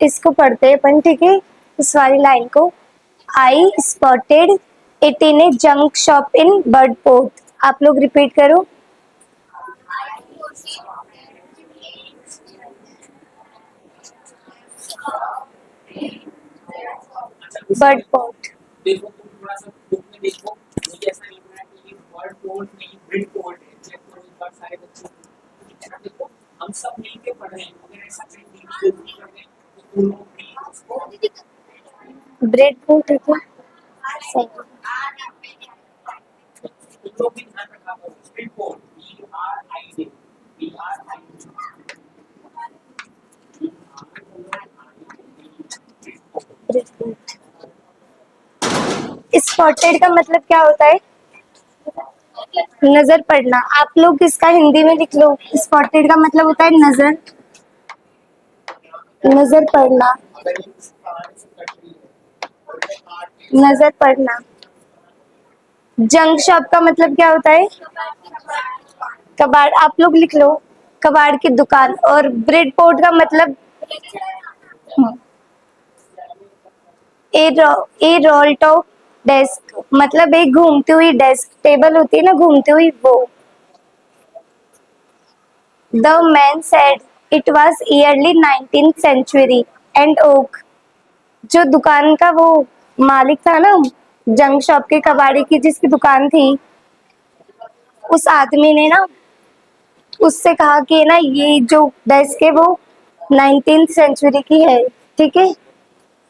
इसको पढ़ते हैं अपन, ठीक है, इस वाली लाइन को। I spotted it in a junk shop in Bridport. आप लोग रिपीट करो। बर्डपोर्ट। देखो तुम थोड़ा सा बुक में देखो, मुझे ऐसा लग रहा है कि ये वर्ड कोड नहीं ब्रिड कोड है। चेक करो एक बार सारे बच्चों को। देखो हम सब मिलके पढ़ रहे हैं, अगर ऐसा कहीं भी गलती कर रहे हैं तो तुम लोग भी उसको ब्रेडपोर्ट है क्या? सही। तुम लोग भी ध्यान रखा करो। Breed code ब्रेडपोर्ट। स्पॉटेड का मतलब क्या होता है? नजर पड़ना। आप लोग इसका हिंदी में लिख लो। स्पॉटेड का मतलब होता है नजर, नजर पड़ना, नजर पड़ना। जंक शॉप का मतलब क्या होता है? कबाड़। आप लोग लिख लो, कबाड़ की दुकान। और ब्रेड पोर्ट का मतलब ए रोल टॉप डेस्क, मतलब एक घूमती हुई डेस्क, टेबल होती है ना घूमती हुई, वो। The man said it was early 19th century and oak. जो दुकान का वो मालिक था ना, जंक शॉप के कबाड़ी की जिसकी दुकान थी, उस आदमी ने ना उससे कहा कि ना ये जो डेस्क है वो 19th सेंचुरी की है, ठीक है।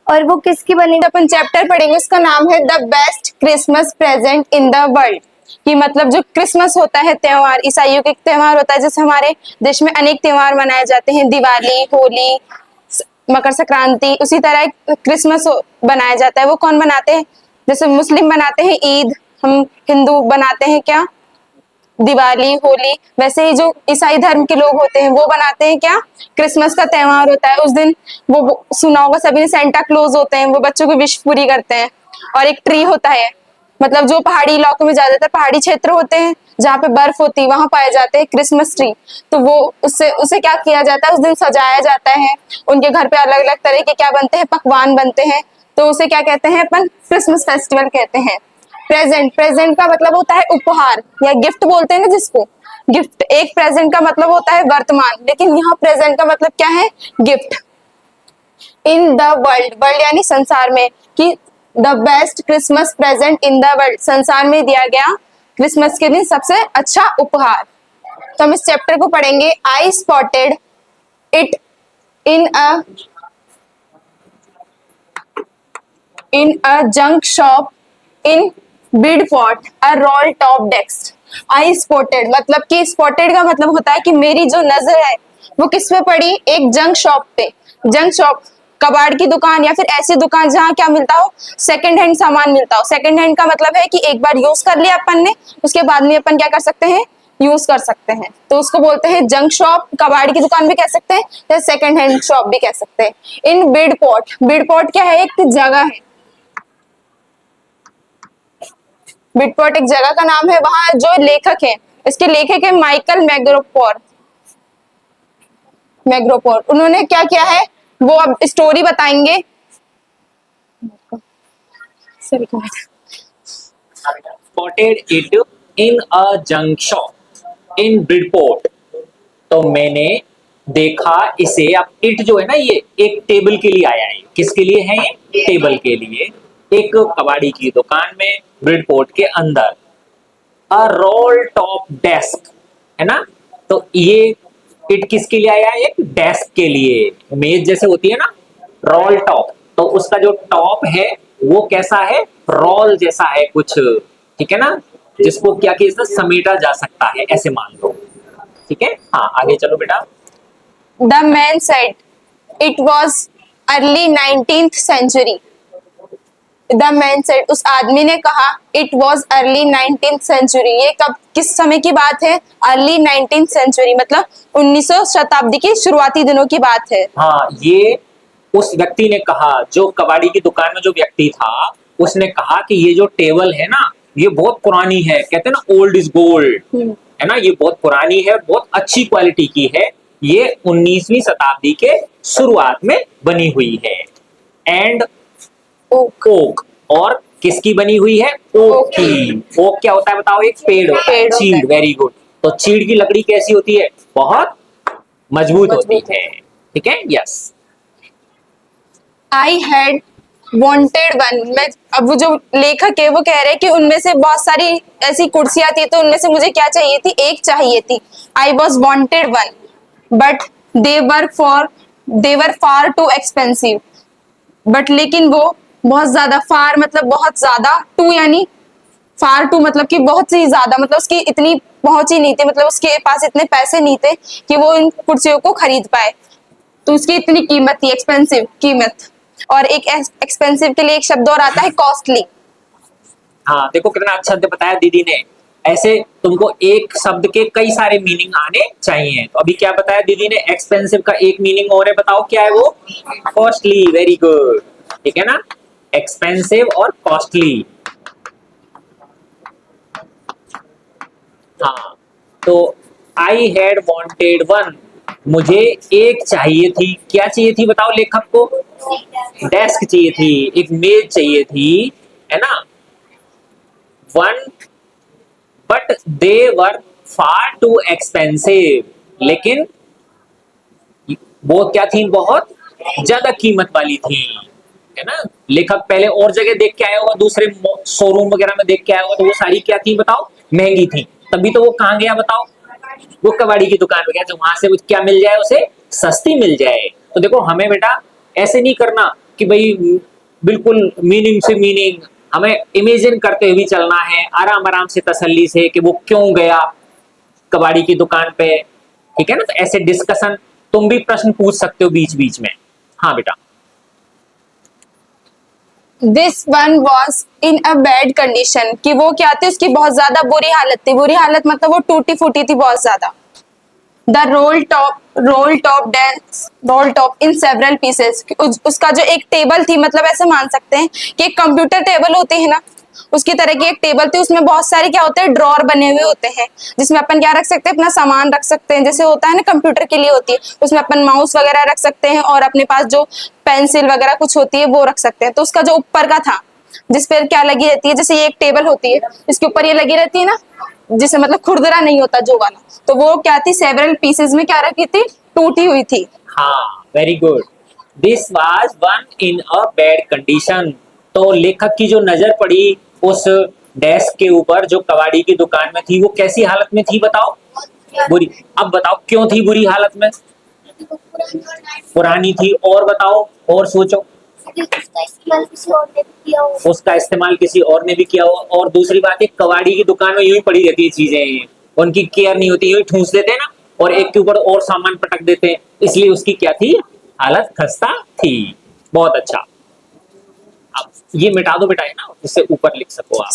और वो किसकी बनी? अपन चैप्टर पढ़ेंगे, उसका नाम है the best Christmas present in the world. कि मतलब जो क्रिसमस होता है त्योहार, ईसाइयों के त्योहार होता है, जैसे हमारे देश में अनेक त्योहार मनाए जाते हैं, दिवाली, होली, मकर संक्रांति, उसी तरह क्रिसमस बनाया जाता है। वो कौन बनाते हैं? जैसे मुस्लिम बनाते हैं ईद, हम हिंदू बनाते हैं क्या? दिवाली, होली। वैसे ही जो ईसाई धर्म के लोग होते हैं वो बनाते हैं क्या? क्रिसमस का त्योहार होता है उस दिन। वो सुना होगा सभी ने, सेंटा क्लोज होते हैं, वो बच्चों की विश पूरी करते हैं। और एक ट्री होता है, मतलब जो पहाड़ी इलाकों में ज्यादातर पहाड़ी क्षेत्र होते हैं जहाँ पे बर्फ होती है वहां पाए जाते हैं क्रिसमस ट्री। तो वो उससे उसे क्या किया जाता है, उस दिन सजाया जाता है। उनके घर पे अलग अलग तरह के क्या बनते हैं, पकवान बनते हैं। तो उसे क्या कहते हैं अपन? क्रिसमस फेस्टिवल कहते हैं। प्रेजेंट, प्रेजेंट का मतलब होता है उपहार या गिफ्ट बोलते हैं ना जिसको, गिफ्ट। एक प्रेजेंट का मतलब होता है वर्तमान, लेकिन यहाँ प्रेजेंट का मतलब क्या है? Gift. In the world, world यानी संसार में, कि the best Christmas present in the world, संसार में दिया गया क्रिसमस के दिन सबसे अच्छा उपहार। तो हम इस चैप्टर को पढ़ेंगे। I spotted it in a junk shop in Bridport a roll top desk. I spotted मतलब कि स्पॉटेड का मतलब होता है कि मेरी जो नजर है वो किस पे पड़ी? एक जंक शॉप पे। जंक शॉप कबाड़ की दुकान या फिर ऐसी दुकान जहाँ क्या मिलता हो? सेकंड हैंड सामान मिलता हो। सेकंड हैंड का मतलब है कि एक बार यूज कर लिया अपन ने, उसके बाद में अपन क्या कर सकते हैं? यूज कर सकते हैं। तो उसको बोलते हैं जंक शॉप। कबाड़ की दुकान भी कह सकते हैं या सेकंड हैंड शॉप भी कह सकते हैं। इन बिडपोर्ट, बिडपोर्ट क्या है? एक जगह है। बिडपोर्ट एक जगह का नाम है। वहां जो लेखक है, इसके लेखक है माइकल मैग्रोपोर। मैग्रोपोर उन्होंने क्या किया है वो अब स्टोरी बताएंगे। spotted it in a junk shop in Bridport। तो मैंने देखा इसे। अब इट जो है ना, ये एक टेबल के लिए आया है। किसके लिए है ये? टेबल के लिए। एक कबाड़ी की दुकान में ब्रिडपोर्ट के अंदर। अ रोल टॉप डेस्क है ना। तो ये इट किसके लिए आया है? एक डेस्क के लिए। मेज जैसे होती है ना, रोल टॉप। तो उसका जो टॉप है वो कैसा है? रोल जैसा है कुछ, ठीक है ना, जिसको क्या कि समेटा जा सकता है, ऐसे मान लो। ठीक है, हाँ आगे चलो बेटा। The man said it was early 19th century. The man said, उस आदमी ने कहा, it was early 19th century. ये कब, किस समय की बात है? अर्ली 19th सेंचुरी मतलब 1900 शताब्दी के शुरुआती दिनों की बात है। हाँ, ये उस व्यक्ति ने कहा, जो कबाड़ी की दुकान में जो व्यक्ति था, उसने कहा कि ये जो टेबल है ना, ये बहुत पुरानी है। कहते हैं ना, ओल्ड इज गोल्ड, है ना। ये बहुत पुरानी है, बहुत अच्छी क्वालिटी की है। ये 19वीं शताब्दी के शुरुआत में बनी हुई है। एंड ओक, और किसकी बनी हुई है? ओक की। ओक क्या होता है बताओ? एक पेड़ होता है, पेड़ होता है। चीड़। Very good. तो चीड़ की लकड़ी कैसी होती है? बहुत मजबूत होती है। ठीक है, yes. I had wanted one. मैं, अब वो जो लेखक है वो कह रहे हैं कि उनमें से बहुत सारी ऐसी कुर्सियां थी, तो उनमें से मुझे क्या चाहिए थी? एक चाहिए थी। I was wanted one but they were far too expensive. But लेकिन वो बहुत ज्यादा, फार मतलब बहुत ज्यादा, टू यानी फार टू मतलब कि बहुत ही ज्यादा, मतलब उसकी इतनी पहुंच ही नहीं थी, मतलब उसके पास इतने पैसे नहीं थे कि वो इन कुर्सियों को खरीद पाए। तो उसकी इतनी कीमत थी, एक्सपेंसिव कीमत। और एक एक्सपेंसिव के लिए एक शब्द और आता है, कॉस्टली। हाँ, देखो कितना अच्छा से बताया दीदी ने। ऐसे तुमको एक शब्द के कई सारे मीनिंग आने चाहिए। तो अभी क्या बताया दीदी ने? एक्सपेंसिव का एक मीनिंग और है, बताओ क्या है वो? कॉस्टली। Very good. ठीक है ना, एक्सपेंसिव और कॉस्टली। हाँ, तो आई हैड वॉन्टेड वन, मुझे एक चाहिए थी। क्या चाहिए थी बताओ लेखक को? डेस्क चाहिए थी, एक मेज चाहिए थी, है ना। One, but they were far too expensive, लेकिन वो क्या थी? बहुत ज्यादा कीमत वाली थी, है ना। लेखक पहले और जगह देख के आया होगा, दूसरे शोरूम वगैरह में देख के आया होगा, तो वो सारी क्या थी बताओ? महंगी थी। तभी तो वो कहाँ गया बताओ? वो कबाड़ी की दुकान में गया, तो वहां से क्या मिल जाए उसे? सस्ती मिल जाए। तो देखो हमें बेटा ऐसे नहीं करना कि भाई बिल्कुल मीनिंग से मीनिंग, हमें इमेजिन करते हुए चलना है, आराम आराम से तसल्ली से, कि वो क्यों गया कबाड़ी की दुकान पे। ठीक है ना, तो ऐसे डिस्कशन, तुम भी प्रश्न पूछ सकते हो बीच बीच में। हाँ बेटा। This one was in a bad condition, कि वो क्या थी? उसकी बहुत ज्यादा बुरी हालत थी। बुरी हालत मतलब वो टूटी फूटी थी बहुत ज्यादा। The roll top in several pieces. उसका जो एक टेबल थी, मतलब ऐसे मान सकते हैं कि एक कंप्यूटर टेबल होती है ना, उसकी तरह की एक टेबल थी। उसमें बहुत सारे क्या होते हैं? ड्रॉर बने हुए होते हैं, जिसमें अपन क्या रख सकते हैं? अपना सामान रख सकते हैं। जैसे होता है ना कंप्यूटर के लिए होती है, उसमें अपन माउस वगैरह रख सकते हैं, और अपने पास जो पेंसिल वगैरह कुछ होती है वो रख सकते हैं। तो उसका जो ऊपर का था, जिस पर क्या लगी रहती है, जैसे ये एक टेबल होती है, इसके ऊपर ये लगी रहती है ना, जिसे मतलब खुरदरा नहीं होता जो वाला, तो वो क्या थी? सेवरल पीसेस में क्या रखी थी? टूटी हुई थी। हाँ, very good. This was one in a bad condition. तो लेखक की जो नजर पड़ी उस डेस्क के ऊपर जो कबाड़ी की दुकान में थी, वो कैसी हालत में थी बताओ? बुरी। अब बताओ क्यों थी बुरी हालत में? पुरानी थी। और बताओ, और सोचो। उसका इस्तेमाल किसी और ने भी किया हो। और दूसरी बात है, कबाड़ी की दुकान में यूं ही पड़ी रहती है चीजें, उनकी केयर नहीं होती, यूं ही ठूस देते हैं ना, और एक के ऊपर और सामान पटक देते हैं। इसलिए उसकी क्या थी? हालत खस्ता थी। बहुत अच्छा। अब ये मिटा दो बेटा, है ना, जिससे ऊपर लिख सको आप।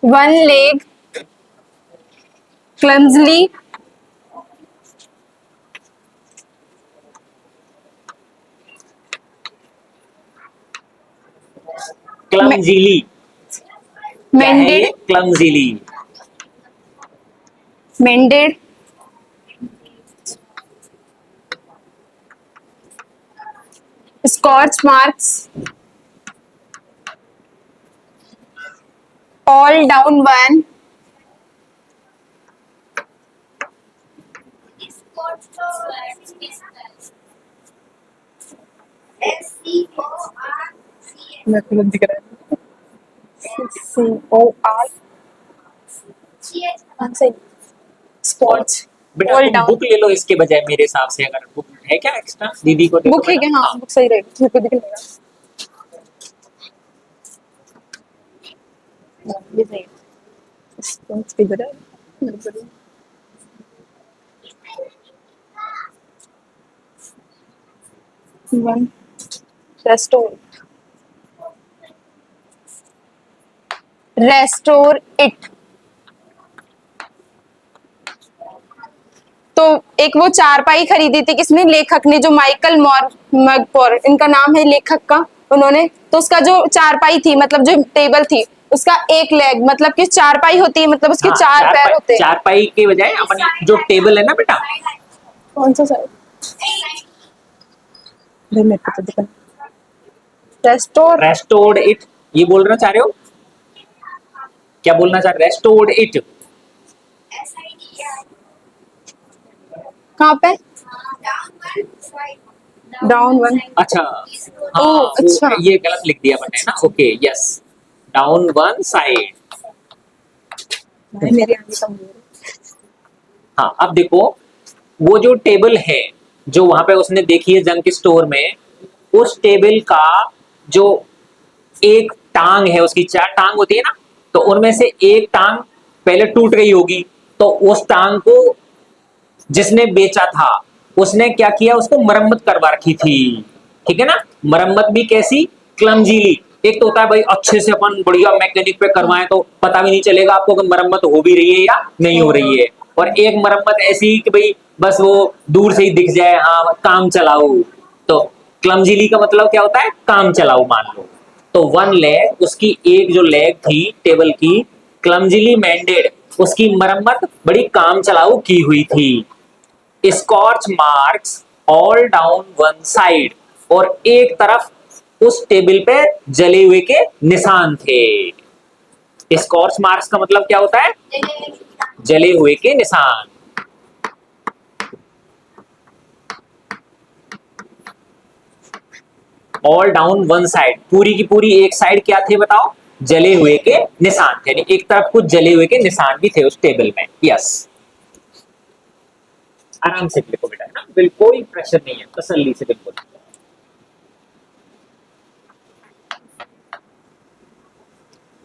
One leg clumsily क्लमजीली। mended क्लमजीली। mended scorch marks all down one दिख रहा है COR स्पॉट्स बेटा ऑल तुम डाउन। बुक ले लो इसके बजाय, मेरे हिसाब से। अगर बुक है क्या एक्स्ट्रा, दीदी को दे दो बुक है बेटा। क्या? हाँ, बुक सही रहेगी, मेरे को दिख नहीं रहा। ये सही है। स्पॉट्स किधर है? One restore it. तो एक वो चारपाई खरीदी थी किसने? लेखक ने, जो माइकल मगपोर, इनका नाम है लेखक का, उन्होंने। तो उसका जो चारपाई थी, मतलब जो टेबल थी, उसका एक लेग, मतलब कि चारपाई होती है, मतलब उसके हाँ, चार पैर होते हैं। चारपाई के बजाय अपन जो टेबल है ना बेटा, कौन सा सर? मेरे को तो दिखा। रेस्टोर। रेस्टोर्ड इट, ये बोलना चाह रहे हो? क्या बोलना चाह रहे? Restored it. कहाँ पे? Down one. अच्छा, हाँ ओह, अच्छा। ये गलत लिख दिया मैंने ना, okay yes, down one side. मेरे आगे कमजोर है। हाँ अब देखो, वो जो टेबल है जो वहां पे उसने देखी है जंक स्टोर में, उस टेबल का जो एक टांग है, उसकी चार टांग होती है ना, तो उनमें से एक टांग पहले टूट गई होगी, तो उस टांग को जिसने बेचा था उसने क्या किया, उसको मरम्मत करवा रखी थी, ठीक है ना। मरम्मत भी कैसी, क्लमजीली। एक तो होता है भाई अच्छे से अपन बढ़िया मैकेनिक पे करवाएं तो पता भी नहीं चलेगा आपको कि मरम्मत हो भी रही है या नहीं हो रही है, और एक मरम्मत ऐसी कि भाई बस वो दूर से ही दिख जाए, हाँ काम चलाओ। तो क्लमजीली का मतलब क्या होता है, काम चलाओ मान लो। तो वन लेग, उसकी एक जो लेग थी टेबल की, क्लमजीली मेंडेड, उसकी मरम्मत बड़ी काम चलाऊ की हुई थी। Scotch marks all down one side, और एक तरफ उस टेबल पे जले हुए के निशान थे। स्कॉच मार्क्स का मतलब क्या होता है, जले हुए के निशान। ऑल डाउन वन साइड, पूरी की पूरी एक साइड क्या थे बताओ, जले हुए के निशान थे, यानी एक तरफ कुछ जले हुए के निशान भी थे उस टेबल में। यस, आराम से लिखो बेटा, है ना, बिल्कुल कोई प्रेशर नहीं है, तसल्ली से बिल्कुल।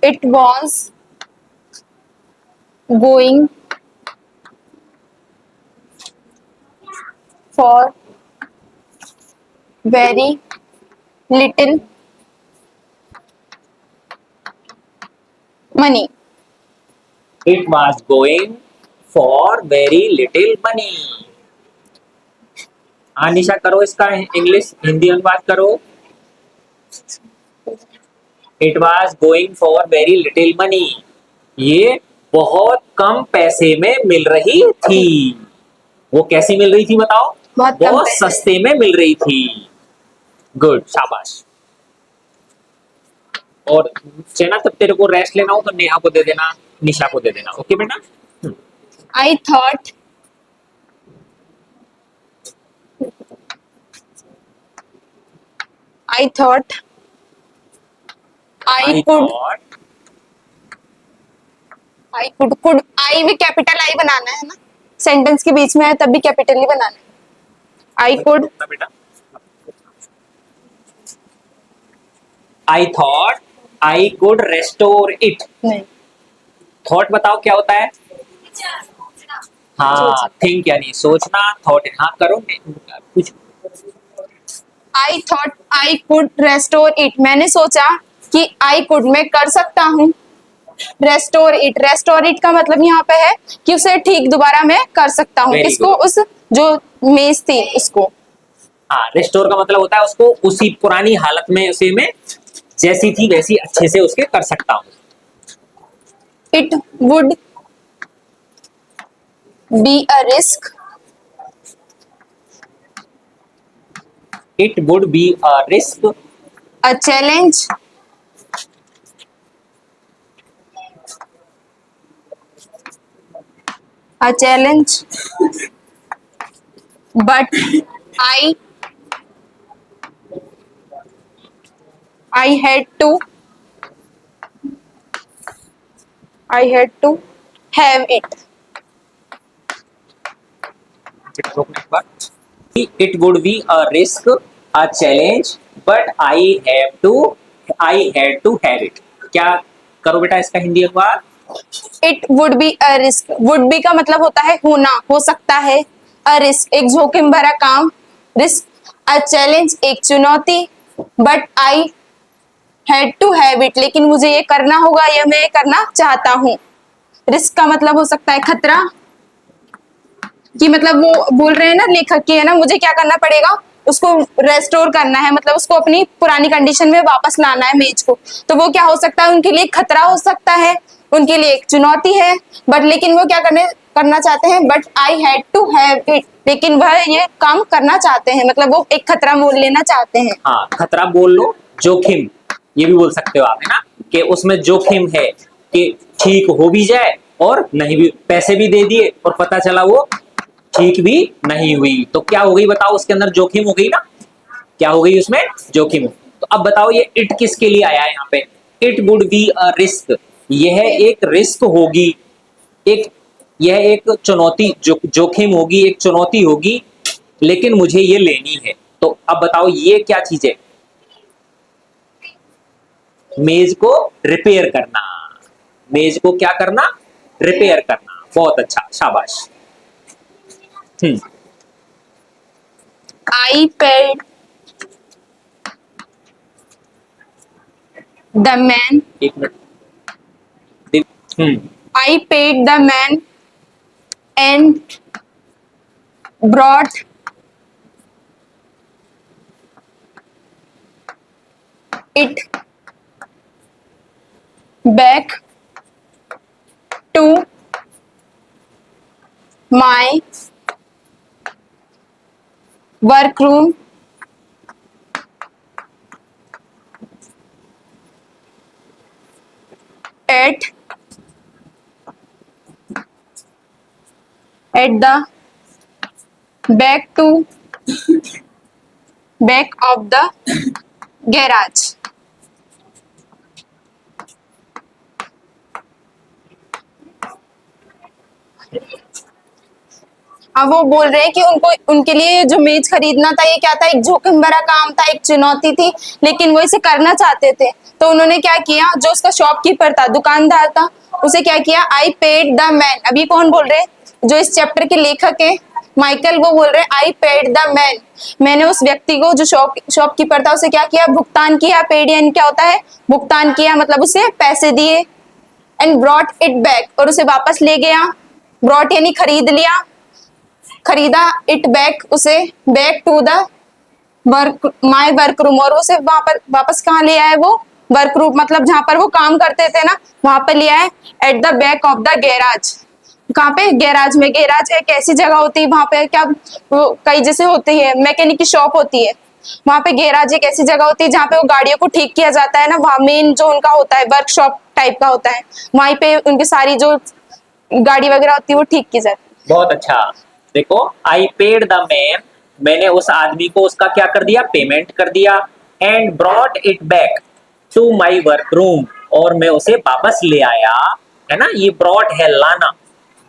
It was going for very little money. It was going for very little money। हाँ निशा करो इसका इंग्लिश हिंदी अनुवाद करो। It was going for very little money, ये बहुत कम पैसे में मिल रही थी। वो कैसी मिल रही थी बताओ, बहुत कम बहुत पैसे। सस्ते में मिल रही थी। गुड, शाबाश। और चेना तब तेरे को रेस्ट लेना हो तो नेहा को दे देना, निशा को दे देना, ओके बेटा। I thought I thought I could thought, I could I भी कैपिटल आई बनाना है ना, सेंटेंस के बीच में है तब भी कैपिटल ही बनाना है। I could बेटा, I thought I could restore it. नहीं, थॉट बताओ क्या होता है, हाँ थिंक यानी सोचना, थॉट हाँ करो कुछ। I thought I could restore it, मैंने सोचा कि I could मैं कर सकता हूँ। restore it, restore it का मतलब यहाँ पे है कि उसे ठीक दोबारा मैं कर सकता हूँ। Very किसको, good. उस जो मेज थी उसको। हाँ, रेस्टोर का मतलब होता है उसको उसी पुरानी हालत में, उसे में जैसी थी वैसी अच्छे से उसके कर सकता हूँ। It would be a risk, it would be a risk, a challenge, a challenge, but I had to have it. It would be a risk, a challenge, but I had to have it. क्या करो बेटा इसका हिंदी अनुवाद। It would be a risk, would be का मतलब होता है होना, हो सकता है। a risk एक जोखिम भरा काम, risk a challenge एक चुनौती, but I had to have it लेकिन मुझे ये करना होगा या मैं ये करना चाहता हूँ। रिस्क का मतलब हो सकता है खतरा, कि मतलब वो बोल रहे हैं ना लेखक के, है ना, मुझे क्या करना पड़ेगा, उसको रेस्टोर करना है, मतलब उसको अपनी पुरानी कंडीशन में वापस लाना है मेज को, तो वो क्या हो सकता है, उनके लिए एक खतरा हो सकता है, उनके लिए एक चुनौती है। बट लेकिन वो क्या करना चाहते हैं, but I had to have it, लेकिन वह ये काम करना चाहते हैं, मतलब वो एक खतरा मोल लेना चाहते हैं। हाँ, खतरा बोल लो, जोखिम ये भी बोल सकते हो आप, है ना, कि उसमें जोखिम है कि ठीक हो भी जाए और नहीं भी, पैसे भी दे दिए और पता चला वो ठीक भी नहीं हुई, तो क्या हो गई बताओ, उसके अंदर जोखिम हो गई ना, क्या हो गई उसमें, जोखिम। तो अब बताओ ये इट किसके लिए आया है यहाँ पे, it would be a risk, यह एक रिस्क होगी, एक यह एक चुनौती, जोखिम होगी, एक चुनौती होगी, लेकिन मुझे ये लेनी है। तो अब बताओ ये क्या चीज है, मेज को रिपेयर करना, मेज को क्या करना, रिपेयर करना, बहुत अच्छा, शाबाश। हम्म, आई पेड द मैन, एक minute. Hmm, I paid the man and brought it back to my workroom at the back of the garage. अब वो बोल रहे हैं कि उनको, उनके लिए जो मेज खरीदना था, ये क्या था, एक जोखिम भरा काम था, एक चुनौती थी, लेकिन वो इसे करना चाहते थे। तो उन्होंने क्या किया, जो उसका शॉपकीपर था, दुकानदार था, उसे क्या किया, आई पेड द मैन। अभी कौन बोल रहे हैं, जो इस चैप्टर के लेखक है माइकल, वो बोल रहे हैं आई पेड द मैन, मैंने उस व्यक्ति को, जो शॉपकीपर था, उसे क्या किया, भुगतान किया। पेड यानी क्या होता है, भुगतान किया, मतलब उसे पैसे दिए। एंड ब्रॉट इट बैक, और उसे वापस ले गया। ब्रॉट यानी खरीद लिया, खरीदा, इट बैक उसे, back to the work, my work room, और उसे वहां पर वापस कहाँ ले आया, वो वर्क रूम, मतलब जहां पर वो काम करते थे ना, वहां पर ले आए। At the back of the garage, कहाँ पे, गैराज में। गैराज एक ऐसी जगह होती है, वहां पे क्या, वो कई जैसे होती है, मैकेनिक की शॉप होती है, वहां पे गैराज एक ऐसी जगह होती है जहाँ पे वो गाड़ियों को ठीक किया जाता है ना, वहां मेन जो उनका होता है, वर्कशॉप टाइप का होता है, वहीं पे उनकी सारी जो गाड़ी वगैरह होती है वो ठीक की जाती है। बहुत अच्छा। देखो, आई पेड द मैन, मैंने उस आदमी को उसका क्या कर दिया, पेमेंट कर दिया। And brought it back to my work room, और मैं उसे वापस ले आया, है ना, ये ब्रॉट है लाना,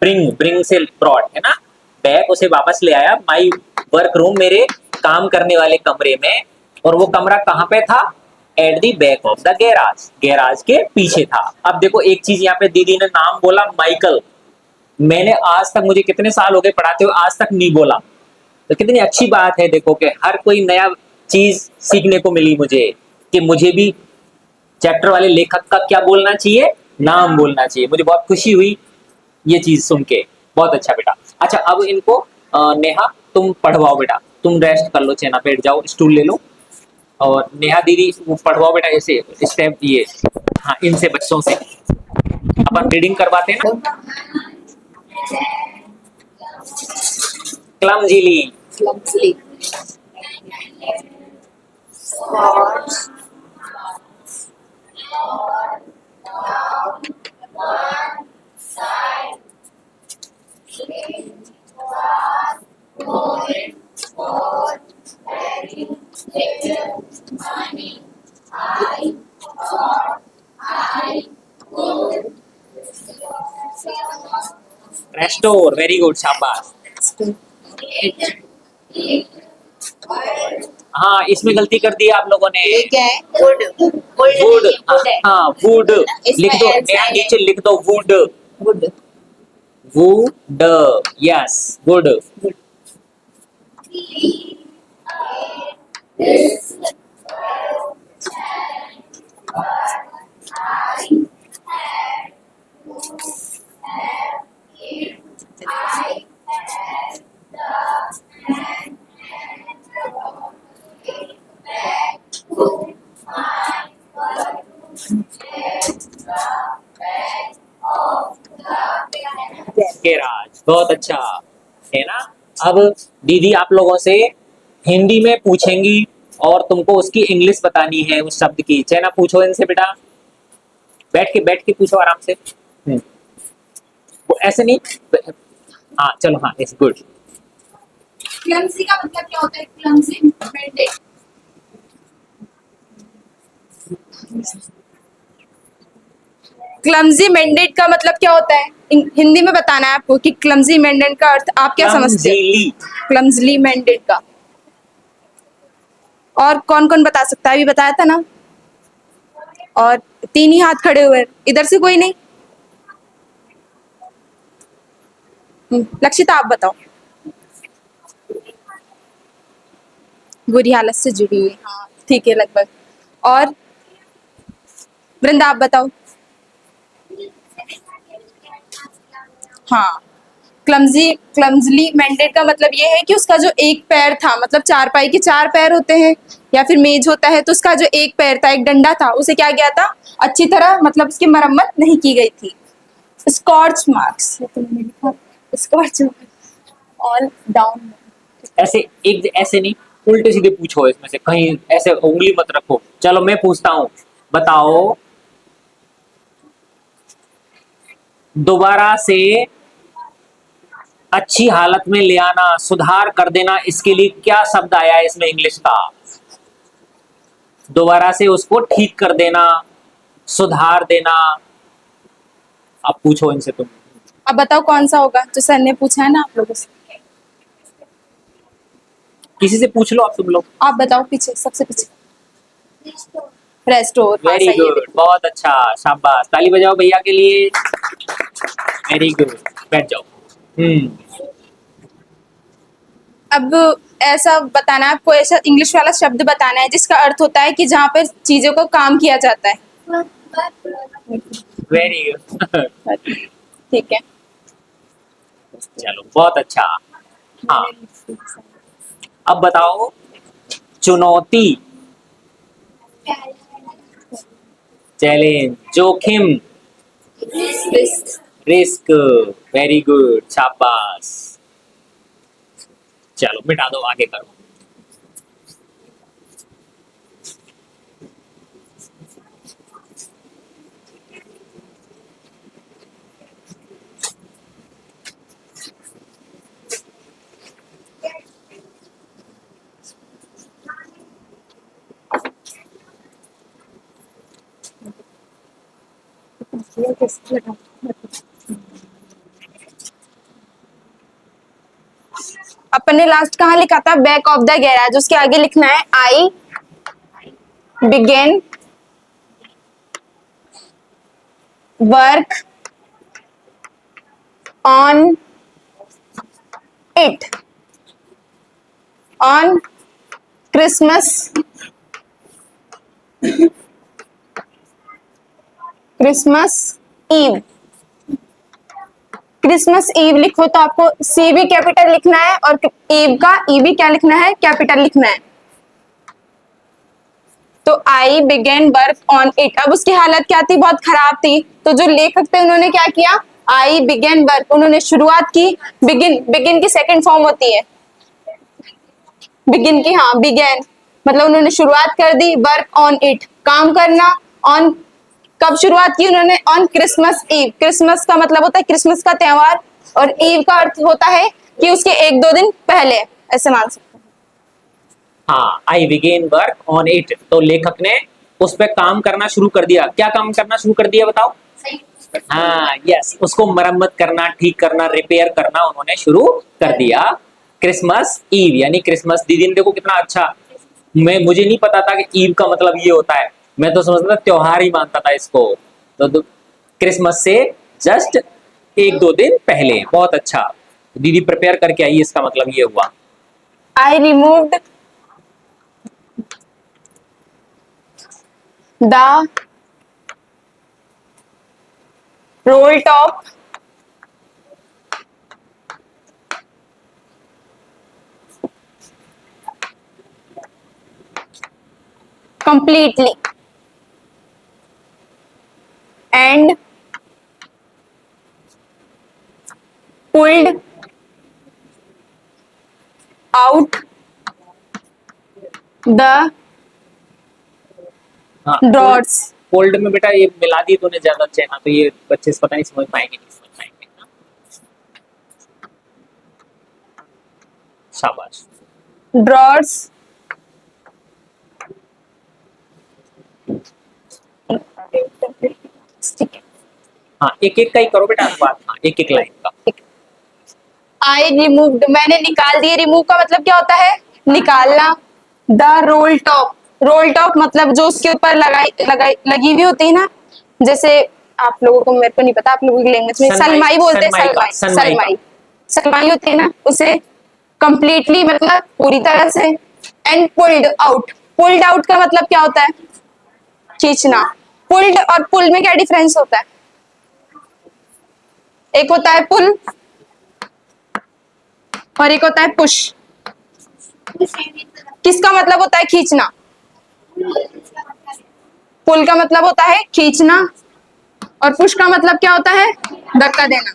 ब्रिंग, ब्रिंग से ब्रॉट है ना, बैक उसे वापस ले आया माई वर्क रूम, मेरे काम करने वाले कमरे में। और वो कमरा कहाँ पे था, at the back of the garage, garage के पीछे था। अब देखो एक चीज यहाँ पे दीदी ने नाम बोला माइकल, मैंने आज तक, मुझे कितने साल हो गए पढ़ाते हुए, आज तक नहीं बोला, तो कितनी अच्छी बात है। देखो कि हर कोई नया चीज सीखने को मिली मुझे, कि मुझे भी चैप्टर वाले लेखक का क्या बोलना चाहिए, नाम बोलना चाहिए। मुझे बहुत खुशी हुई ये चीज सुन के, बहुत अच्छा बेटा। अच्छा, अब इनको नेहा तुम पढ़वाओ बेटा, तुम रेस्ट कर लो, चेना बैठ जाओ, स्टूल ले लो, और नेहा दीदी वो पढ़वाओ बेटा, ऐसे स्टेप ये, हाँ, इनसे बच्चों से अपन रीडिंग करवाते हैं ना, क्लमजीली, clumsily. रेस्टोर, वेरी गुड, शाबाश। हाँ, इसमें गलती कर दी आप लोगों ने, ये क्या है? Wood. Wood वुड, नहीं, wood है. हाँ वुड इसमें लिख दो, L नया sign है. नीचे लिख दो would, Wood. Would, yes good. बहुत अच्छा है ना। अब दीदी आप लोगों से हिंदी में पूछेंगी और तुमको उसकी इंग्लिश बतानी है उस शब्द की। चैना पूछो इनसे बेटा, बैठ के पूछो आराम से। वो ऐसे नहीं। हाँ चलो, हाँ इट्स गुड। क्लमसी का मतलब क्या होता है? क्लमसी मेंटेड। क्लमजी मेंडेड का मतलब क्या होता है? हिंदी में बताना है आपको कि क्लमजी मेंडेड का अर्थ आप क्या समझते क्लमजीली। हो? क्लमजली मेंडेड का और कौन कौन बता सकता है? अभी बताया था ना। और तीन ही हाथ खड़े हुए हैं, इधर से कोई नहीं। लक्षिता आप बताओ। बुरी हालत से जुड़ी हुई, हाँ ठीक है लगभग। और वृंदा आप बताओ। हाँ, क्लमजली मेंडेड का मतलब ये है कि उसका जो एक पैर था, मतलब चारपाई के चार पैर होते हैं या फिर मेज होता है, तो उसका जो एक पैर था, एक डंडा था, उसे क्या गया था, अच्छी तरह मतलब उसकी मरम्मत नहीं की गई थी। Scorch marks, scorch all down. ऐसे एक ऐसे नहीं, उल्टे सीधे पूछो इसमें से, कहीं ऐसे उंगली मत रखो। चलो मैं पूछता हूँ, बताओ दोबारा से अच्छी हालत में ले आना, सुधार कर देना, इसके लिए क्या शब्द आया है इसमें इंग्लिश का? दोबारा से उसको ठीक कर देना, सुधार देना। अब पूछो इनसे तुम। अब बताओ कौन सा होगा जो सर ने पूछा है ना आप लोगों से। किसी से पूछ लो आप तुम लोग। आप बताओ, पीछे सबसे पीछे। रेस्टोर, हाँ वेरी सही है। गुड, बहुत अच्छा, शाबाश, ताली बजाओ भैया के लिए। वेरी गुड, बैठ जाओ। अब ऐसा बताना है आपको, ऐसा इंग्लिश वाला शब्द बताना है जिसका अर्थ होता है कि जहाँ पर चीजों को काम किया जाता है। Very good. ठीक है। चलो बहुत अच्छा। हाँ, अब बताओ चुनौती, चैलेंज, जोखिम, रिस्क। वेरी गुड, शाबाश। चलो मिटा दो, आगे करो। अपन ने लास्ट कहाँ लिखा था? Back of the garage. उसके आगे लिखना है I began work on it on Christmas Eve. Christmas Eve लिखो तो आपको सी भी कैपिटल लिखना है और ईव का ई भी क्या लिखना है? कैपिटल लिखना है। तो आई बिगेन वर्क ऑन इट। अब उसकी हालत क्या थी? बहुत खराब थी। तो जो लेखक थे उन्होंने क्या किया? आई बिगेन वर्क, उन्होंने शुरुआत की। बिगिन की सेकंड फॉर्म होती है बिगिन की, हाँ बिगेन, मतलब उन्होंने शुरुआत कर दी। वर्क ऑन इट, काम करना। ऑन, कब शुरुआत की उन्होंने? On Christmas Eve. क्रिसमस का मतलब होता है क्रिसमस का त्योहार, और ईव का अर्थ होता है कि उसके एक दो दिन पहले, ऐसे मान सकते हैं। हाँ, आई बिगेन वर्क ऑन इट, तो लेखक ने उस पर काम करना शुरू कर दिया। क्या काम करना शुरू कर दिया बताओ? हाँ यस, उसको मरम्मत करना, ठीक करना, रिपेयर करना उन्होंने शुरू कर दिया। क्रिसमस ईव यानी क्रिसमस। दीदी ने देखो कितना अच्छा, मुझे नहीं पता था कि ईव का मतलब ये होता है, मैं तो समझता था त्योहार ही मानता था इसको। तो क्रिसमस से जस्ट एक दो दिन पहले। बहुत अच्छा, दीदी प्रिपेयर करके आई, इसका मतलब ये हुआ। I removed the roll top completely and pulled out the हाँ, drawers. फोल्ड में बेटा ये मिला दी तूने ज्यादा अच्छे ना, तो ये बच्चे से पता नहीं समझ पाएंगे, नहीं समझ पाएंगे। शाबाश। Drawers हाँ, एक एक का ही करो बेटा अनुवाद, हाँ एक एक लाइन का। I removed, मैंने निकाल दिए। रिमूव का मतलब क्या होता है? निकालना। The roll top, role top मतलब जो उसके ऊपर लगी हुई होती है ना, जैसे आप लोगों को, मेरे को नहीं पता, आप लोगों की लैंग्वेज में सनमाई, सलमाई बोलते हैं। सनमाई का, सलमाई सनमाई का। सलमाई सलमाई होती है ना, उसे कंप्लीटली मतलब पूरी तरह से। And pulled out, pulled out का मतलब क्या होता है? खींचना। पुल्ड और पुल में क्या डिफरेंस होता है? एक होता है पुल और एक होता है पुश। किसका मतलब होता है खींचना? पुल का मतलब होता है खींचना और पुश का मतलब क्या होता है? धक्का देना।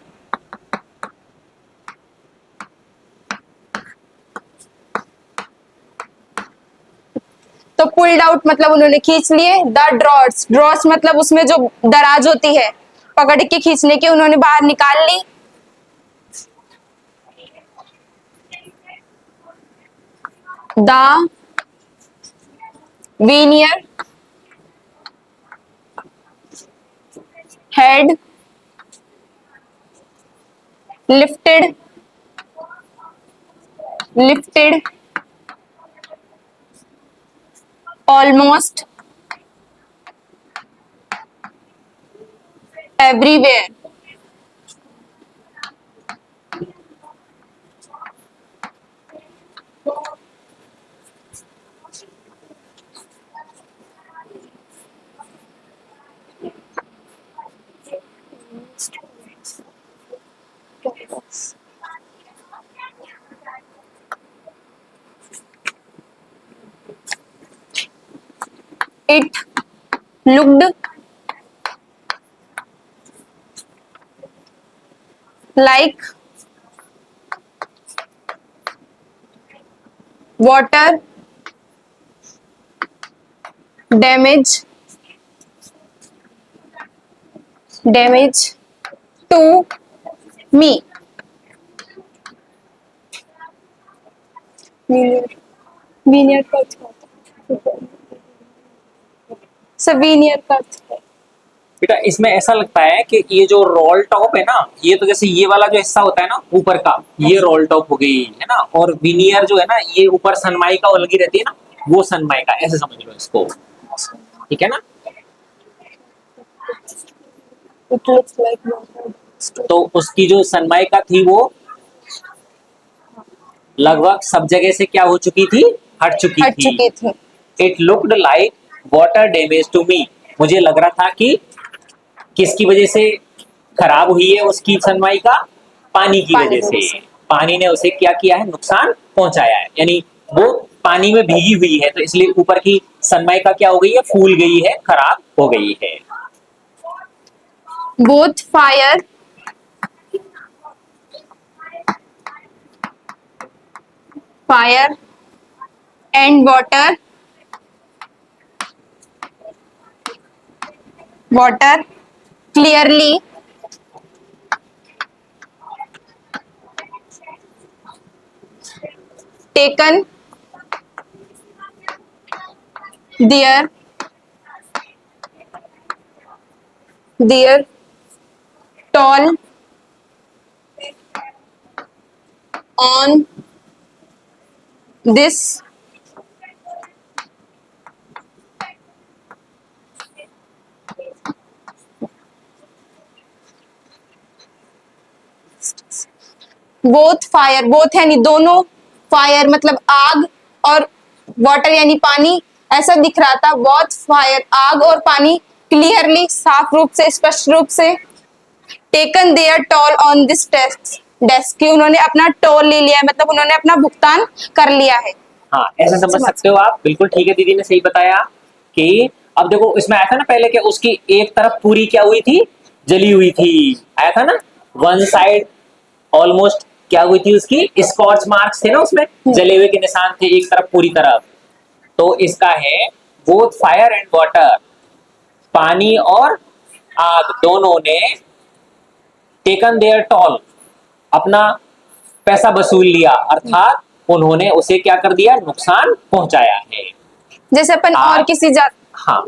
तो पुल्ड आउट मतलब उन्होंने खींच लिए। द ड्रॉर्स, ड्रॉर्स मतलब उसमें जो दराज होती है पकड़ के खींचने की, उन्होंने बाहर निकाल ली। The veneer had lifted almost everywhere. It looked like water damage to me. Veneer का अर्थ होता है? वेनियर का अर्थ है। बेटा इसमें ऐसा लगता है कि ये जो रोल टॉप है ना, ये तो जैसे ये वाला जो हिस्सा होता है ना ऊपर का, ये रोल टॉप हो गई है ना, और विनियर जो है ना, ये ऊपर सनमाई का लगी रहती है ना, वो सनमाई का, ऐसे समझ लो इसको, ठीक है ना। It looks like water. तो उसकी जो सनमाई का थी वो लगभग सब जगह से क्या हो चुकी थी? हट चुकी थी। It looked like water damage to me, मुझे लग रहा था कि किसकी वजह से खराब हुई है उसकी सनमाई का? पानी की वजह से। पानी ने उसे क्या किया है? नुकसान पहुंचाया है, यानी वो पानी में भीगी हुई है, तो इसलिए ऊपर की सनमाई का क्या हो गई है? फूल गई है, खराब हो गई है। Both fire and water clearly taken their toll on this both fire, both यानी दोनों, फायर मतलब आग और वाटर यानी पानी, ऐसा दिख रहा था। बोथ फायर आग और पानी, क्लियरली साफ रूप से, स्पष्ट रूप से, taken their toll on this desk की उन्होंने अपना टोल ले लिया है, मतलब उन्होंने अपना भुगतान कर लिया है। हाँ ऐसे समझ सकते हो आप, बिल्कुल ठीक है, दीदी ने सही बताया कि अब देखो इसमें आया था ना पहले कि उसकी एक तरफ पूरी क्या हुई थी? जली हुई थी, आया था ना, वन साइड ऑलमोस्ट क्या हुई थी उसकी, स्कॉच मार्क्स थे ना उसमें, जले हुए के निशान थे एक तरफ पूरी तरफ। तो इसका है बोथ फायर एंड वाटर, पानी और आग दोनों ने टेकन देयर टॉल, अपना पैसा वसूल लिया, अर्थात उन्होंने उसे क्या कर दिया, नुकसान पहुंचाया है। जैसे अपन और आग, किसी हाँ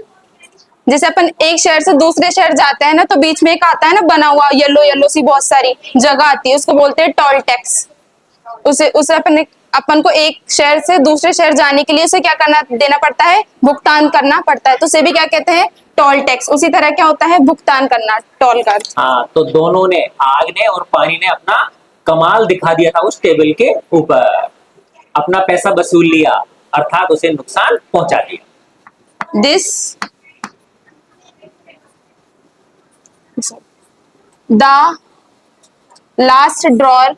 जैसे अपन एक शहर से दूसरे शहर जाते हैं ना, तो बीच में एक आता है ना बना हुआ येलो येलो सी बहुत सारी जगह आती है, उसको बोलते हैं टोल टैक्स। उसे उसे अपन को एक शहर से दूसरे शहर जाने के लिए उसे क्या करना देना पड़ता है, भुगतान करना पड़ता है, तो उसे भी क्या कहते हैं, टोल टैक्स। उसी तरह क्या होता है, भुगतान करना, टोल का अर्थ। हाँ, तो दोनों ने, आग ने और पानी ने अपना कमाल दिखा दिया था उस टेबल के ऊपर, अपना पैसा वसूल लिया, अर्थात उसे नुकसान पहुंचा दिया। This the last drawer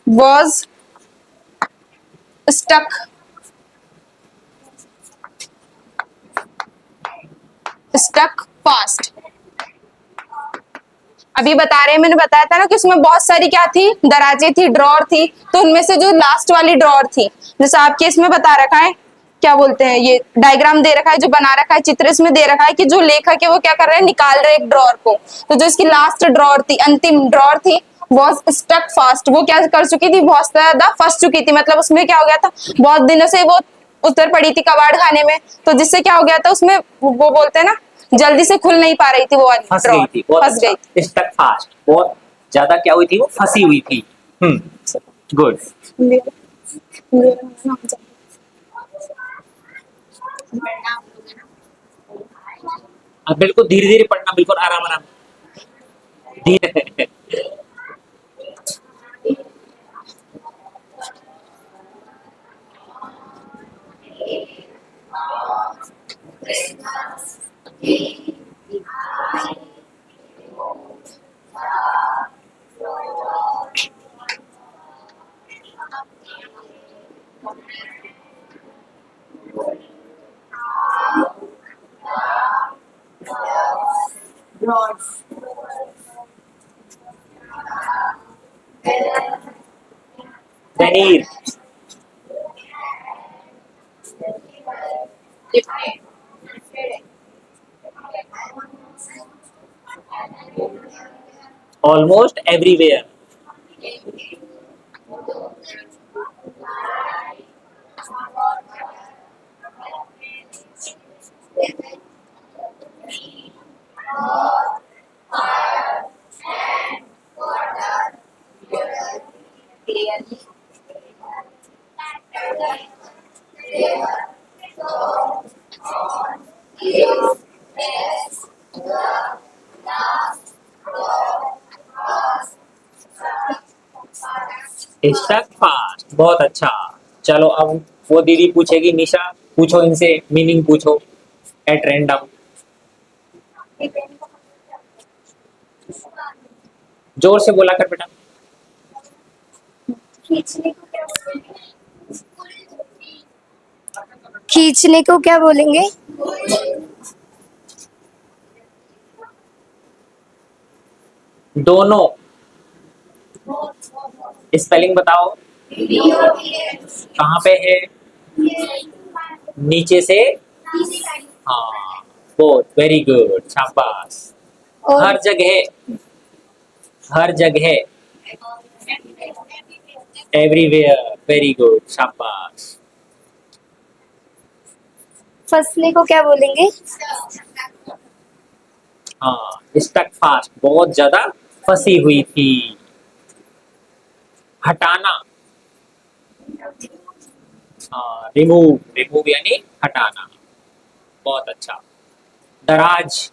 was stuck fast। अभी बता रहे हैं, मैंने बताया था ना कि उसमें बहुत सारी क्या थी, दराजें थी, ड्रॉर थी, तो उनमें से जो लास्ट वाली ड्रॉर थी, जैसे आपके इसमें बता रखा है, क्या बोलते हैं, ये डायग्राम दे रखा है, जो बना रखा है चित्र इसमें दे रखा है कि जो लेखक है वो क्या कर रहे हैं, निकाल रहे एक ड्रॉर को। तो जो इसकी लास्ट ड्रॉर थी, अंतिम ड्रॉर थी, वॉज स्टक फास्ट, वो क्या कर चुकी थी, बहुत ज्यादा फंस चुकी थी, मतलब उसमें क्या हो गया था, बहुत दिनों से वो उतर पड़ी थी कबाड़ खाने में, तो जिससे क्या हो गया था उसमें, वो बोलते हैं ना, जल्दी से खुल नहीं पा रही थी वो वाली फंस ड्रॉर, गई थी, बहुत फंस गई थी। स्टक फास्ट, बहुत ज्यादा क्या हुई थी, वो फंसी हुई थी। गुड। अब बिल्कुल धीरे धीरे पढ़ना, बिल्कुल आराम आराम धीरे। Rods. Venir, almost everywhere, stuck fast, बहुत अच्छा। चलो अब वो दीदी पूछेगी, निशा पूछो इनसे, मीनिंग पूछो एट रैंडम, जोर से बोला कर बेटा। खींचने को क्या बोलेंगे? खींचने को क्या बोलेंगे? दोनों, स्पेलिंग बताओ, कहाँ पे है, नीचे से, हाँ बहुत, वेरी गुड, शाबाश। और हर जगह, हर जगह, एवरीवेयर, वेरी गुड, शाबाश। फंसने को क्या बोलेंगे? हाँ, स्टक फास्ट, बहुत ज्यादा फंसी हुई थी। हटाना, हाँ, रिमूव, रिमूव यानी हटाना, बहुत अच्छा। दराज,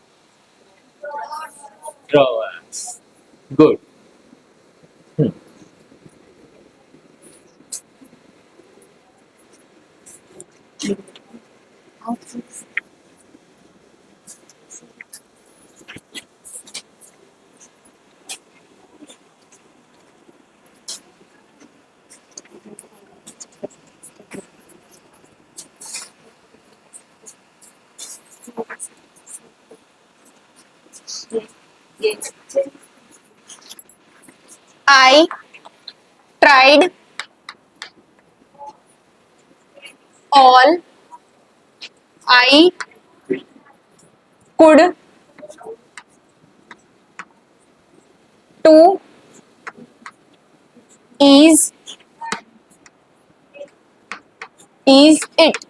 drawers, good. I tried all I could to ease it।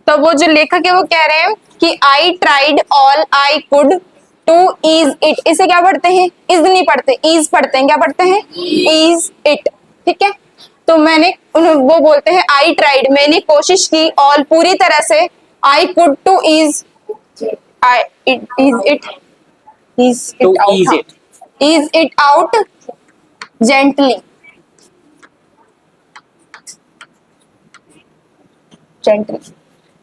तो वो जो लेखक है वो कह रहे हैं कि I tried all I could to ease it. इसे क्या पढ़ते हैं? इज नहीं पढ़ते, ईज पढ़ते हैं। क्या पढ़ते हैं? Ease it. ठीक है, तो वो बोलते हैं आई ट्राइड, मैंने कोशिश की, ऑल पूरी तरह से, I could to ease I it ease To it ease out, it. Ease it out gently.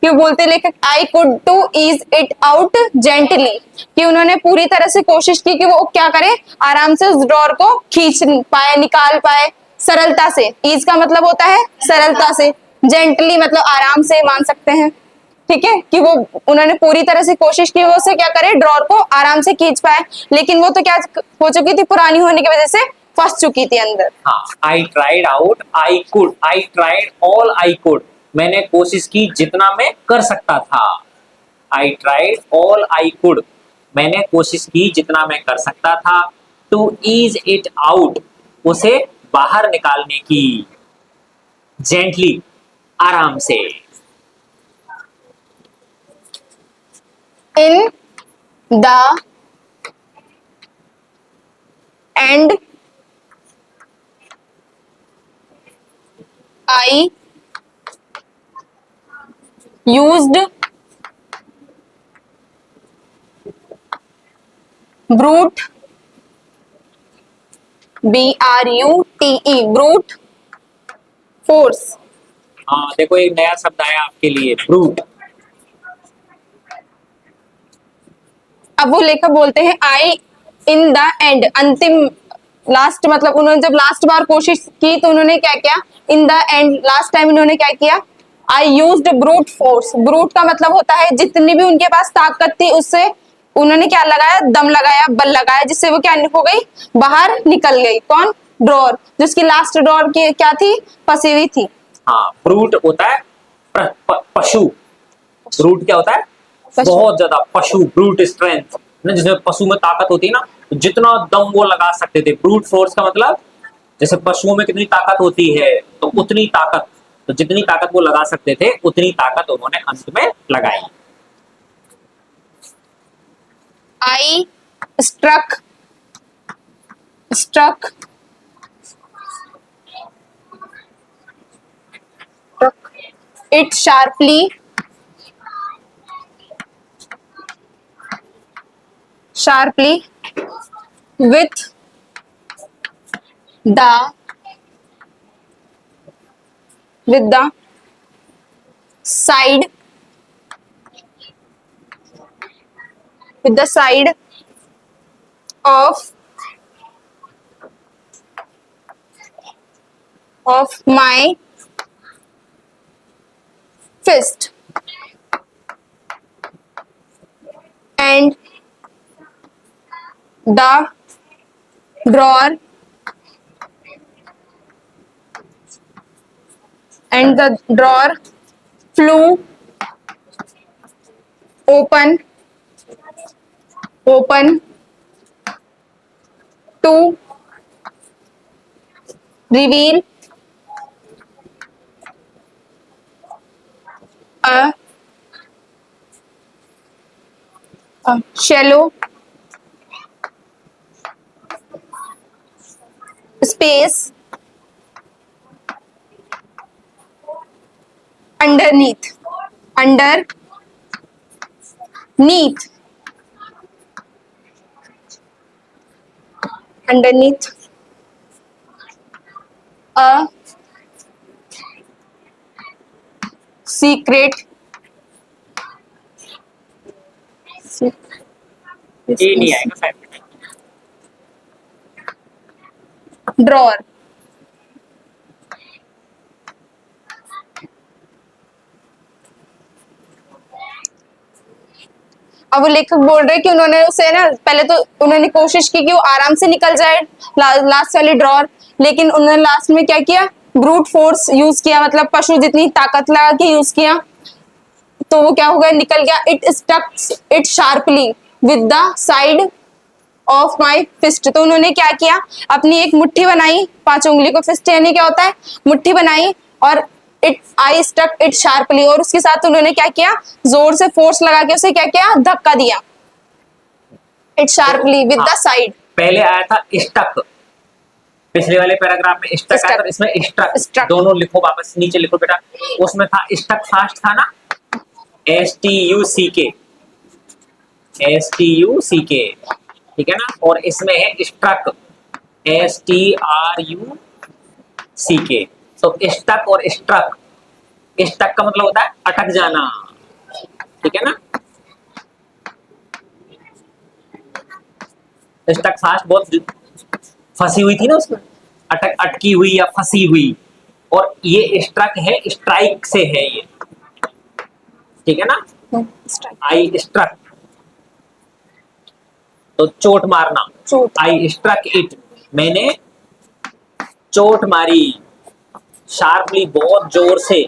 क्यों बोलते लेखक I could to ease it out gently? कि उन्होंने पूरी तरह से कोशिश की कि वो क्या करे, आराम से उस ड्रॉर को खींच पाए, निकाल पाए सरलता से। ईज का मतलब होता है सरलता से, जेंटली मतलब आराम से, मान सकते हैं। ठीक है, कि वो उन्होंने पूरी तरह से कोशिश की वो उसे क्या करे, ड्रॉर को आराम से खींच पाए, लेकिन वो तो क्या हो चुकी थी, पुरानी होने की वजह से फंस चुकी थी अंदर। हाँ, I tried out I could, I tried all I could, मैंने कोशिश की जितना मैं कर सकता था। आई ट्राइड ऑल आई कुड, मैंने कोशिश की जितना मैं कर सकता था। टू ईज इट आउट, उसे बाहर निकालने की, जेंटली, आराम से। In the end I used brute, BRUTE, brute force। हाँ, देखो एक नया शब्द आया आपके लिए, ब्रूट। अब वो लेखक बोलते हैं आई इन द एंड, अंतिम, लास्ट, मतलब उन्होंने जब लास्ट बार कोशिश की तो उन्होंने क्या किया, in the end, last time उन्होंने क्या किया, I used brute force. Brute का मतलब होता है जितनी भी उनके पास ताकत थी उससे उन्होंने क्या लगाया, दम लगाया, बल लगाया, जिससे वो क्या हो गई, बाहर निकल गई। कौन? ड्रॉर, जिसकी लास्ट ड्रॉर की क्या थी, फंसी हुई थी। हाँ, ब्रूट होता है पशु। ब्रूट क्या होता है? पशु। बहुत ज्यादा पशु, ब्रूट स्ट्रेंथ ना, जिसमें पशु में ताकत होती है ना, तो जितना दम वो लगा सकते थे। ब्रूट फोर्स का मतलब जैसे पशुओं में कितनी ताकत होती है, तो उतनी ताकत, तो जितनी ताकत वो लगा सकते थे उतनी ताकत उन्होंने अंत में लगाई। I struck it sharply with the side of my fist and the drawer flew open to reveal a shallow space underneath a secret ये नहीं आएगा शायद। drawer। अब वो लेखक बोल रहे हैं कि उन्होंने उसे ना पहले तो उन्होंने कोशिश की कि वो आराम से निकल जाए लास्ट वाली ड्रॉर, लेकिन उन्होंने लास्ट में क्या किया, ब्रूट फोर्स यूज किया, मतलब पशु जितनी ताकत लगा के यूज किया, तो वो क्या हो गया, निकल गया। It stuck it sharply with the side of my fist. तो उन्होंने क्या किया, अपनी एक मुट्ठी बनाई, 5 उंगली को फिस्ट यानी क्या होता है, मुट्ठी बनाई, और it I stuck it sharply, और उसके साथ उन्होंने क्या किया, जोर से फोर्स लगा के उसे क्या किया, धक्का दिया। इट शार्पली विद द हाँ, साइड। पहले आया था स्टक, पिछले वाले पैराग्राफ में स्टक आया था, इसमें स्ट्रक। Struck। दोनों लिखो, वापस नीचे लिखो बेटा। उसमें था स्टक फास्ट था ना, STUCK, STUCK, ठीक है ना। और इसमें है स्ट्रक, STRUCK। तो स्टक और स्ट्रक, स्टक का मतलब होता है अटक जाना, ठीक है ना। स्टक फास्ट बहुत फंसी हुई थी ना उसमें, अटकी हुई या फंसी हुई। और ये स्ट्रक है, स्ट्राइक से है ये, ठीक है ना। आई स्ट्रक तो चोट मारना, चोट। आई स्ट्रक इट, मैंने चोट मारी, शार्पली बहुत जोर से,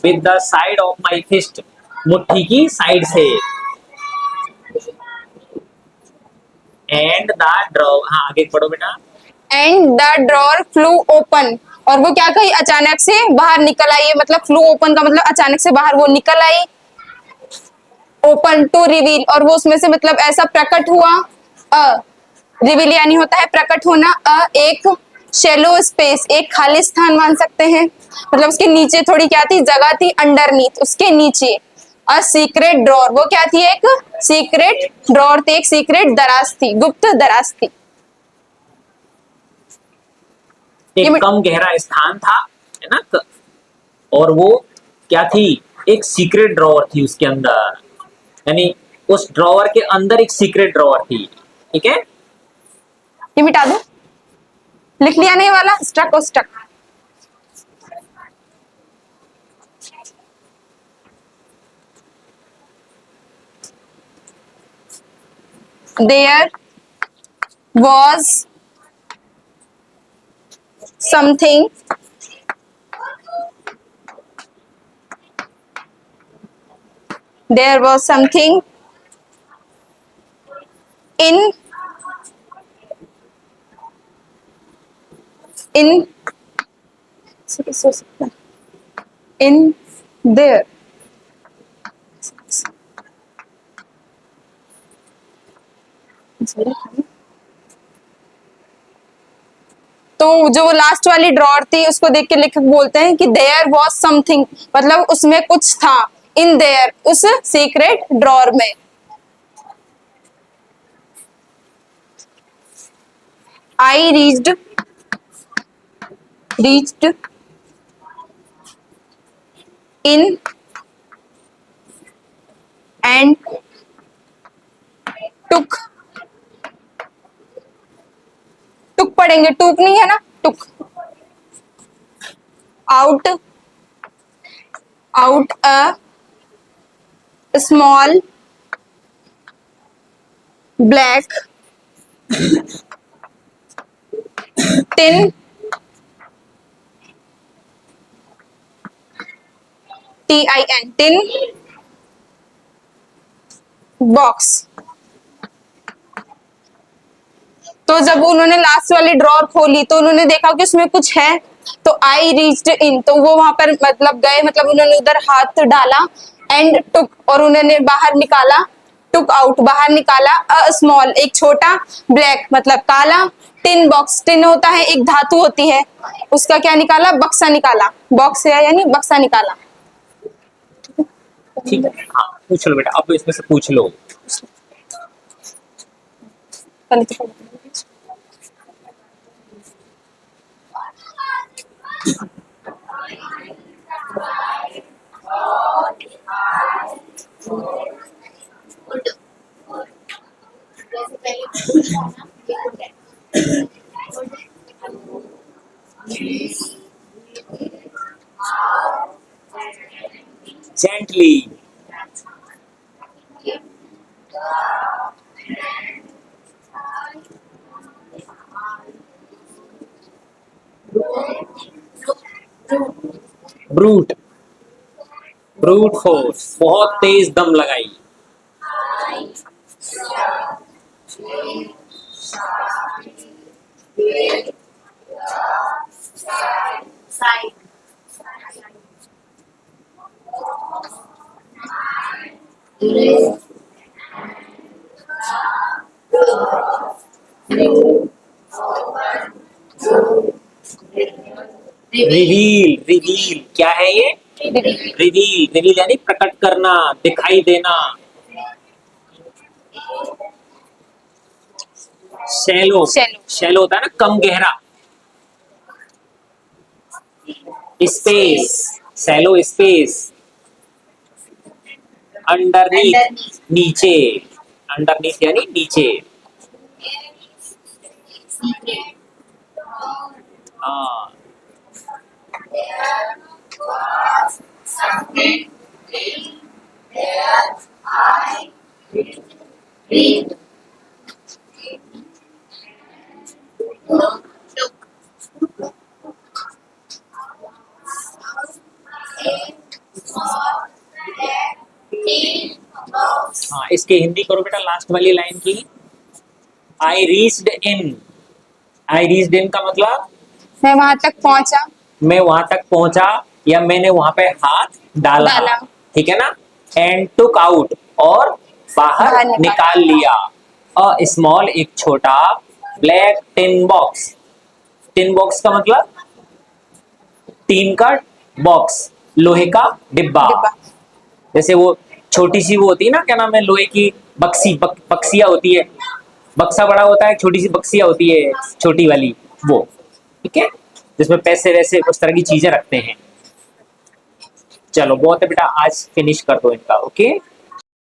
with the side of my fist, मुट्ठी की साइड से, एंड द ड्रॉ, हाँ आगे पढ़ो बेटा। And the drawer flu open, और वो क्या कही, अचानक से बाहर निकल आई। मतलब फ्लू ओपन का मतलब अचानक से बाहर वो निकल आई। ओपन टू रिवील, और वो उसमें से मतलब ऐसा प्रकट हुआ, रिवील यानी होता है प्रकट होना, एक शेलो स्पेस, एक खाली स्थान मान सकते हैं, मतलब उसके नीचे थोड़ी क्या थी, जगह थी, अंडरनीथ, उसके नीचे अ सीक्रेट ड्रॉर, वो क्या थी, एक सीक्रेट ड्रॉर थी, एक सीक्रेट दराज थी, गुप्त दराज थी। एक कम गहरा स्थान था, है ना। और वो क्या थी, एक सीक्रेट ड्रॉवर थी उसके अंदर, यानी उस ड्रॉवर के अंदर एक सीक्रेट ड्रॉवर थी, ठीक है। ये मिटा दो, लिख लिया नहीं वाला, स्ट्रक और struck. There was something there was something in in in there, तो जो लास्ट वाली ड्रॉर थी उसको देख के लेखक बोलते हैं कि देयर वॉज समथिंग, मतलब उसमें कुछ था, इन देयर, उस सीक्रेट ड्रॉर में। I reached in and took, टुक पढ़ेंगे, टुक नहीं है ना, took, out a small black tin, TIN, tin box. तो जब उन्होंने लास्ट वाली ड्रॉर खोली तो उन्होंने देखा कि उसमें कुछ है, तो आई रीच्ड इन, तो वो वहां पर मतलब गए, मतलब उन्होंने उधर हाथ डाला, एंड टुक, और उन्होंने बाहर निकाला, टुक आउट, बाहर निकाला, अ स्मॉल, एक छोटा, ब्लैक मतलब काला, टिन बॉक्स, टिन होता है एक धातु होती है, उसका क्या निकाला, बक्सा निकाला, बॉक्स है यानी बक्सा निकाला। ठीक है, हाँ पूछ लो बेटा, अब इसमें से पूछ लो। Gently, ब्रूट, ब्रूट फोर्स, बहुत तेज दम लगाई। Side. रिवील, रिवील क्या है ये? रिवील, रिवील यानी प्रकट करना, दिखाई देना। Shallow, Shallow. शैलो होता है ना कम गहरा। Space, shallow space. अंडरनीथ, नीचे, अंडरनीथ यानी नीचे। हाँ, हाँ, इसके हिंदी करो बेटा लास्ट वाली लाइन की। I reached in, I reached in का मतलब मैं वहां तक पहुंचा। मैं वहां तक पहुंचा या मैंने वहां पे हाथ डाला, डाला। ठीक है ना। एंड टुक आउट, और बाहर बाहर निकाला। निकाल लिया। अ स्मॉल, एक छोटा, black tin box. Tin box का मतलब टीन का बॉक्स, लोहे का डिब्बा। डिब्बा। जैसे वो छोटी सी वो होती है ना, क्या नाम है, लोहे की बक्सी, बक्सिया होती है। बक्सा बड़ा होता है, छोटी सी बक्सिया होती है छोटी वाली, वो, ठीक है, जिसमें पैसे वैसे उस तरह की चीजें रखते हैं। चलो बहुत है बेटा, आज फिनिश कर दो इनका, ओके।